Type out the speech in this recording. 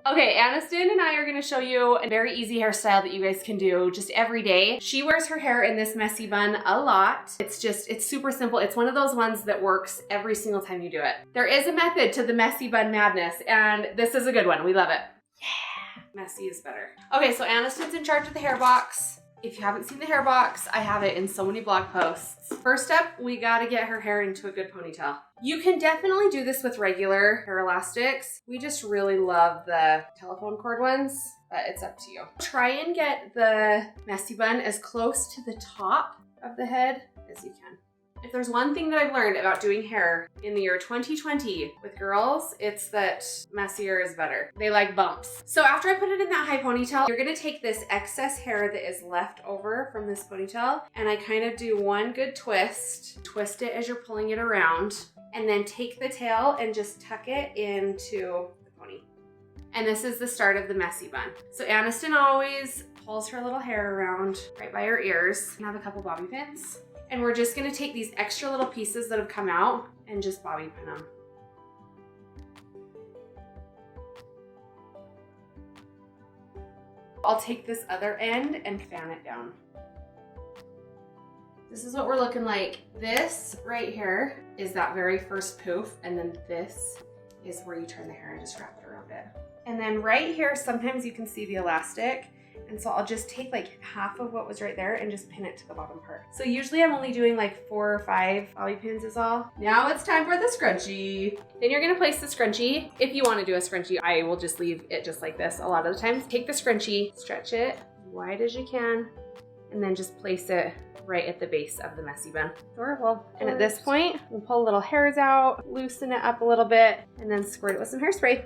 Okay, Aniston and I are gonna show you a very easy hairstyle that you guys can do just every day. She wears her hair in this messy bun a lot. It's super simple. It's one of those ones that works every single time you do it. There is a method to the messy bun madness, and this is a good one. We love it. Yeah, messy is better. Okay, so Aniston's in charge of the hair box. If you haven't seen the hair box, I have it in so many blog posts. First up, we gotta get her hair into a good ponytail. You can definitely do this with regular hair elastics. We just really love the telephone cord ones, but it's up to you. Try and get the messy bun as close to the top of the head as you can. If there's one thing that I've learned about doing hair in the year 2020 with girls, it's that messier is better. They like bumps. So after I put it in that high ponytail, you're gonna take this excess hair that is left over from this ponytail, and I kind of do one good twist. Twist it as you're pulling it around, and then take the tail and just tuck it into the pony. And this is the start of the messy bun. So Aniston always pulls her little hair around right by her ears. I have a couple bobby pins. And we're just gonna take these extra little pieces that have come out and just bobby pin them. I'll take this other end and fan it down. This is what we're looking like. This right here is that very first poof, and then this is where you turn the hair and just wrap it around it. And then right here, sometimes you can see the elastic. And so I'll just take like half of what was right there and just pin it to the bottom part. So usually I'm only doing like 4 or 5 bobby pins is all. Now it's time for the scrunchie. Then you're gonna place the scrunchie. If you wanna do a scrunchie, I will just leave it just like this a lot of the times. Take the scrunchie, stretch it as wide as you can, and then just place it right at the base of the messy bun. Adorable. And at this point, we'll pull little hairs out, loosen it up a little bit, and then squirt it with some hairspray.